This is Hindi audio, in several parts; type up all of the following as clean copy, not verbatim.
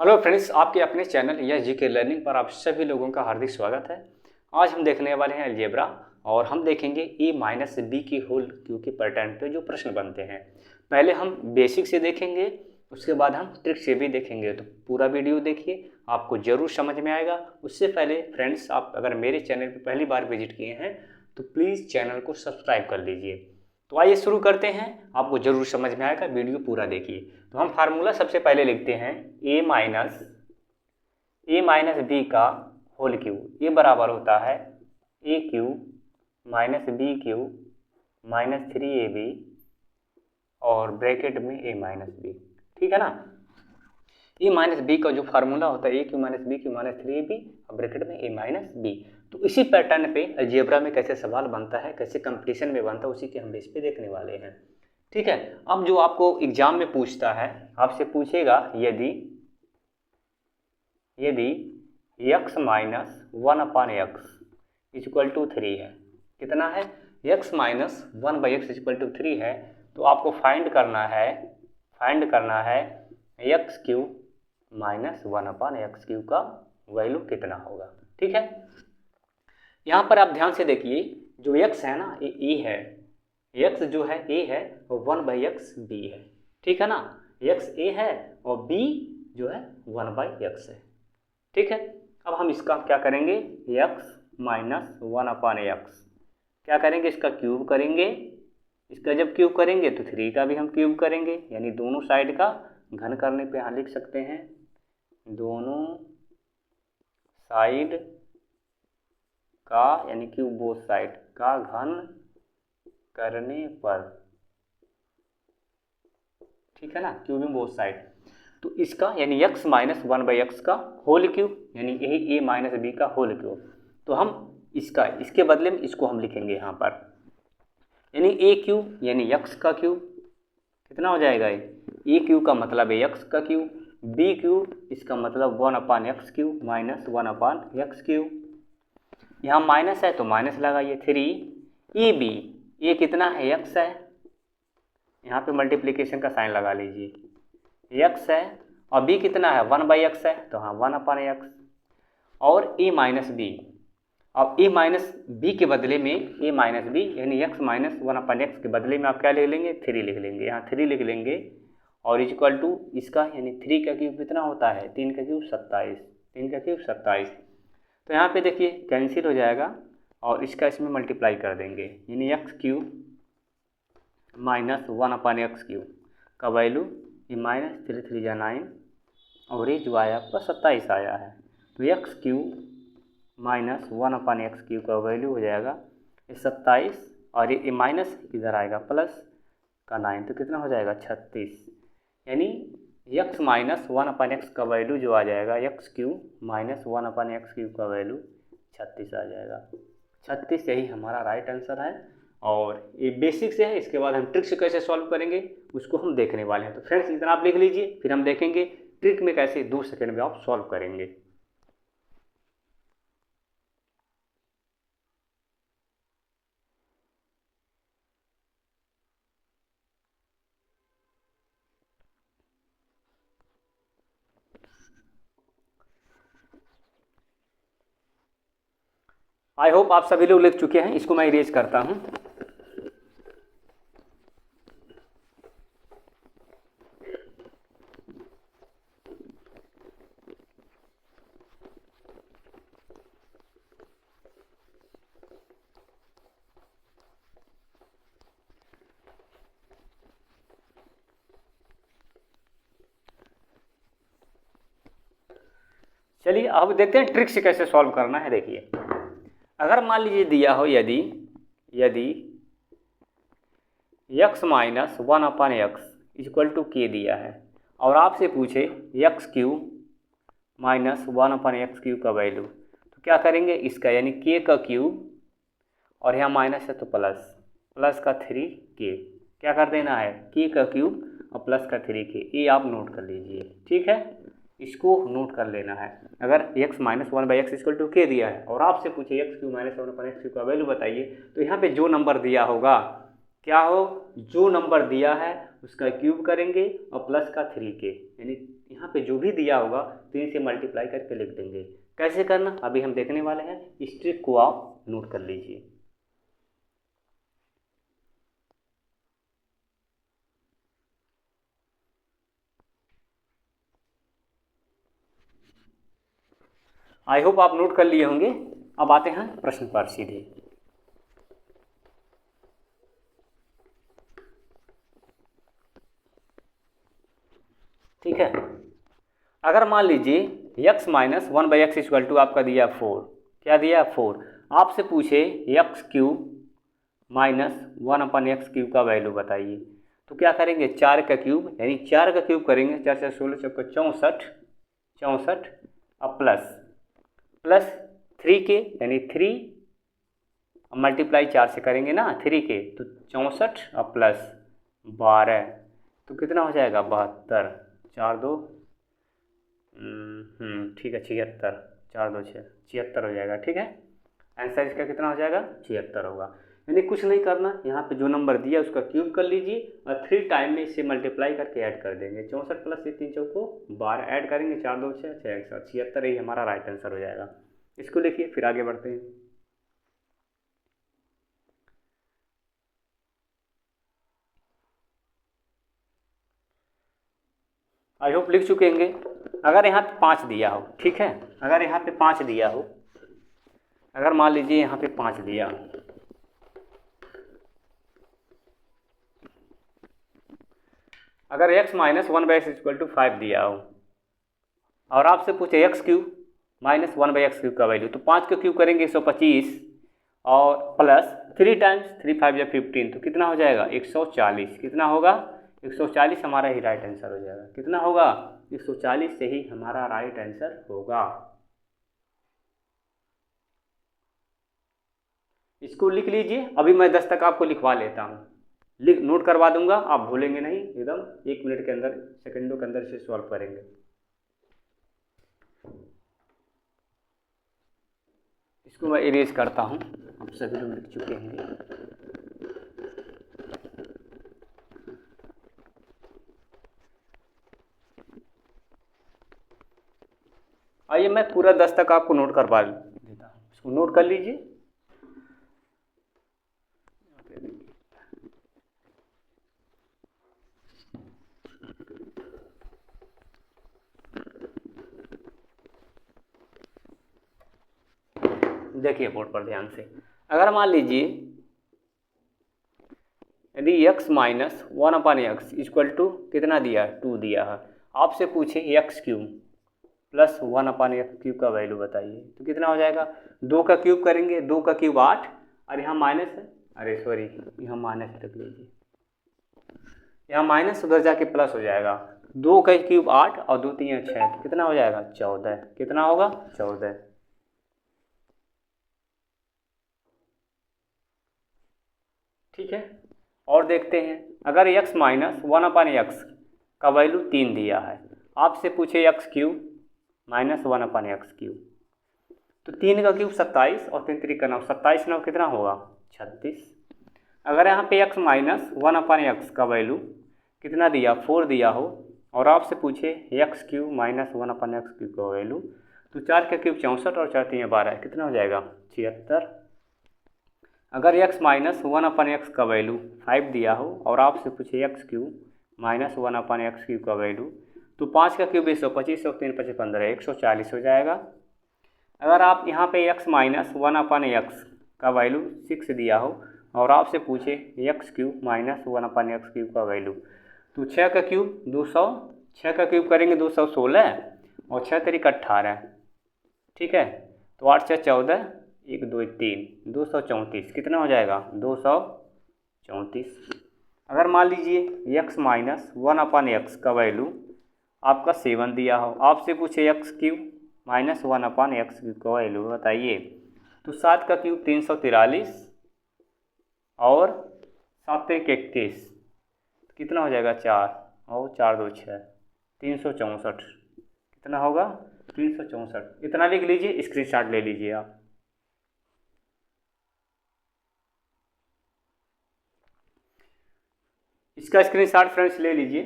हेलो फ्रेंड्स, आपके अपने चैनल या जीके लर्निंग पर आप सभी लोगों का हार्दिक स्वागत है। आज हम देखने वाले हैं अलजेब्रा और हम देखेंगे ए माइनस बी की होल क्यूब के पैटर्न पे जो प्रश्न बनते हैं। पहले हम बेसिक से देखेंगे, उसके बाद हम ट्रिक से भी देखेंगे। तो पूरा वीडियो देखिए, आपको ज़रूर समझ में आएगा। उससे पहले फ्रेंड्स, आप अगर मेरे चैनल पर पहली बार विजिट किए हैं तो प्लीज़ चैनल को सब्सक्राइब कर लीजिए। तो आइए शुरू करते हैं, आपको ज़रूर समझ में आएगा, वीडियो पूरा देखिए। तो हम फार्मूला सबसे पहले लिखते हैं ए माइनस बी का होल क्यूब। ये बराबर होता है a cube minus b cube minus 3ab और ब्रैकेट में ए माइनस बी। ठीक है ना। ए माइनस बी का जो फार्मूला होता है a cube minus b cube minus 3ab और ब्रैकेट में ए माइनस बी। तो इसी पैटर्न पे अलजेब्रा में कैसे सवाल बनता है, कैसे कंपटीशन में बनता है, उसी के हम बेस पे देखने वाले हैं। ठीक है। अब जो आपको एग्जाम में पूछता है, आपसे पूछेगा यदि x minus 1/x equal to 3 है। कितना है? x minus 1/x equal to 3 है। तो आपको फाइंड करना है x cube minus 1/x cube का वैल्यू कितना होगा। ठीक है। यहाँ पर आप ध्यान से देखिए, जो x है ना, ये e है। x जो है a है और 1/x b है। ठीक है ना। x a है और b जो है 1/x है। ठीक है। अब हम इसका क्या करेंगे, x माइनस 1/x क्या करेंगे, इसका क्यूब करेंगे। इसका जब क्यूब करेंगे तो 3 का भी हम क्यूब करेंगे, यानी दोनों साइड का घन करने पे यहाँ लिख सकते हैं दोनों साइड का, यानी क्यूब बोथ साइड का घन करने पर। ठीक है ना, क्यूबिंग बोथ साइड। तो इसका यानी x माइनस 1/x का होल क्यूब, यानी यही a माइनस बी का होल क्यूब। तो हम इसके बदले में इसको हम लिखेंगे यहाँ पर, यानी a क्यूब यानी x का क्यूब। कितना हो जाएगा ये? a क्यूब का मतलब है x का क्यूब, b क्यूब इसका मतलब 1/x cube minus 1/x cube. यहाँ माइनस है तो माइनस लगाइए 3ab। ये कितना है? x है। यहाँ पे मल्टीप्लिकेशन का साइन लगा लीजिए, x है और b कितना है? 1/x है, तो हाँ 1/x और a माइनस बी। अब a माइनस बी के बदले में a माइनस बी यानी x माइनस 1/x के बदले में आप क्या लिख लेंगे? 3 लिख लेंगे। यहाँ 3 लिख लेंगे और इक्वल टू इसका यानी 3 का क्यूब कितना होता है? 3 का क्यूब 27। 3 का क्यूब 27। तो यहाँ पे देखिए कैंसिल हो जाएगा और इसका इसमें मल्टीप्लाई कर देंगे, यानी x cube minus 1/x cube का वैल्यू ये माइनस 3 3 जा 9 और ये जो आया आपका 27 आया है। तो x cube minus 1/x cube का वैल्यू हो जाएगा ये 27 और ये माइनस इधर आएगा प्लस का 9, तो कितना हो जाएगा? 36। यानी x माइनस 1/x का वैल्यू जो आ जाएगा x cube minus 1/x cube का वैल्यू 36 आ जाएगा। 36 यही हमारा राइट आंसर है और ये बेसिक से है। इसके बाद हम ट्रिक से कैसे सॉल्व करेंगे उसको हम देखने वाले हैं। तो फ्रेंड्स इतना आप लिख लीजिए, फिर हम देखेंगे ट्रिक में कैसे 2 सेकंड में आप सॉल्व करेंगे। आई होप आप सभी लोग लिख चुके हैं। इसको मैं इरेज करता हूं। चलिए अब देखते हैं ट्रिक से कैसे सॉल्व करना है। देखिए, अगर मान लीजिए दिया हो यदि x minus 1/x equal to k दिया है और आपसे पूछे x cube minus 1/x cube का वैल्यू, तो क्या करेंगे? इसका यानी k का क्यूब और यहाँ माइनस है तो प्लस का 3k। क्या कर देना है? k का क्यूब और प्लस का 3k। ये आप नोट कर लीजिए। ठीक है, इसको नोट कर लेना है। अगर x minus 1/x equal to k दिया है और आपसे पूछे x cube minus 1/x cube का वैल्यू बताइए, तो यहाँ पे जो नंबर दिया होगा क्या हो? जो नंबर दिया है उसका क्यूब करेंगे और प्लस का 3k, यानी यहाँ पे जो भी दिया होगा 3 से मल्टीप्लाई करके लिख देंगे। कैसे करना अभी हम देखने वाले हैं, इस ट्रिक को आप नोट कर लीजिए। आई होप आप नोट कर लिए होंगे। अब आते हैं प्रश्न पर सीधे। ठीक है, अगर मान लीजिए x minus 1/x equal to आपका दिया 4, क्या दिया 4, आपसे पूछे x क्यूब माइनस 1/x³ का वैल्यू बताइए, तो क्या करेंगे 4 का क्यूब, यानी 4 का क्यूब करेंगे, 4 4 16 चौका 64, 64 अब प्लस 3 के, यानी 3 मल्टीप्लाई 4 से करेंगे ना 3 के, तो 64 अब प्लस 12, तो कितना हो जाएगा 72, 4 2 ठीक है 76, 4 2 6 76 हो जाएगा। ठीक है, आंसर इसका कितना हो जाएगा 76 होगा। यानी कुछ नहीं करना, यहाँ पे जो नंबर दिया उसका क्यूब कर लीजिए और 3 टाइम में इसे मल्टीप्लाई करके ऐड कर देंगे। 64 प्लस 3 चौको 12 ऐड करेंगे, 4 2 6 6 76, ही हमारा राइट आंसर हो जाएगा। इसको लिखिए, फिर आगे बढ़ते हैं। आई होप लिख चुके होंगे। अगर यहाँ पे 5 दिया हो, ठीक है, अगर यहाँ पे 5 दिया हो, अगर मान लीजिए यहाँ पे 5 दिया हो, अगर x minus 1/x equal to 5 दिया हो और आपसे पूछे x क्यूब माइनस 1/x³ का वैल्यू, तो 5 का क्यूब करेंगे 125 और प्लस 3 टाइम्स 3 5 या 15, तो कितना हो जाएगा 140, कितना होगा 140 हमारा ही राइट आंसर हो जाएगा। कितना होगा 140 से ही हमारा राइट आंसर होगा। इसको लिख लीजिए, अभी मैं 10 तक आपको लिखवा लेता हूँ, लिख नोट करवा दूंगा, आप भूलेंगे नहीं, एकदम 1 मिनट के अंदर, सेकंडों के अंदर से सॉल्व करेंगे। इसको मैं इरेज करता हूँ, आप सभी लोग लिख चुके हैं। आइए मैं पूरा 10 तक आपको नोट करवा देता हूँ, इसको नोट कर लीजिए। देखिए बोर्ड पर ध्यान से, अगर मान लीजिए यदि x minus 1/x equal to कितना दिया है 2 दिया है, आपसे पूछे x क्यूब प्लस 1/x³ का वैल्यू बताइए, तो कितना हो जाएगा 2 का क्यूब करेंगे, 2 का क्यूब 8 और यहाँ माइनस है, अरे सॉरी यहाँ माइनस रख लीजिए, यहाँ माइनस उधर जाके प्लस हो जाएगा। 2 का क्यूब 8 और 2 3 6, तो कितना हो जाएगा 14, कितना होगा 14। ठीक है, और देखते हैं, अगर x माइनस 1/x का वैल्यू 3 दिया है, आपसे पूछे x क्यूब माइनस 1/x³, तो 3 का क्यूब 27 और 3 3 का 9, 27 9 कितना होगा 36। अगर यहाँ पे x माइनस 1/x का वैल्यू कितना दिया 4 दिया हो और आपसे पूछे x क्यूब माइनस 1/x³ का वैल्यू, तो 4 का क्यूब 64 और 4 3 12, कितना हो जाएगा 76। अगर x माइनस 1/x का वैल्यू 5 दिया हो और आपसे पूछे x क्यूब माइनस 1/x³ का वैल्यू, तो 5 का क्यूब 125 और 3 5 15, 140 हो जाएगा। अगर आप यहाँ पे x माइनस 1/x का वैल्यू 6 दिया हो और आपसे पूछे x क्यूब माइनस 1/x³ का वैल्यू, तो 6 का क्यूब 200, 6 का क्यूब करेंगे 216 और 6 3 18, ठीक है, तो 8 6 14, 1 2 3, 234, कितना हो जाएगा 234। अगर मान लीजिए x माइनस 1/x का वैल्यू आपका 7 दिया हो, आपसे पूछे x क्यूब माइनस 1/x³ का वैल्यू बताइए, तो 7 का क्यूब 343 और 7 3 31, कितना हो जाएगा 4 और 4 2 6, 364, कितना होगा 364। इतना लिख लीजिए, स्क्रीनशॉट ले लीजिए आप। इसका स्क्रीनशॉट फ्रेंड्स ले लीजिए।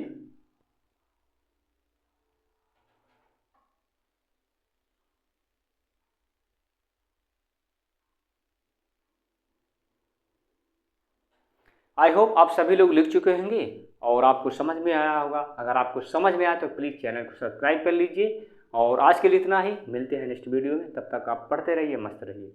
आई होप आप सभी लोग लिख चुके होंगे और आपको समझ में आया होगा। अगर आपको समझ में आया तो प्लीज़ चैनल को सब्सक्राइब कर लीजिए। और आज के लिए इतना ही, मिलते हैं नेक्स्ट वीडियो में। तब तक आप पढ़ते रहिए, मस्त रहिए।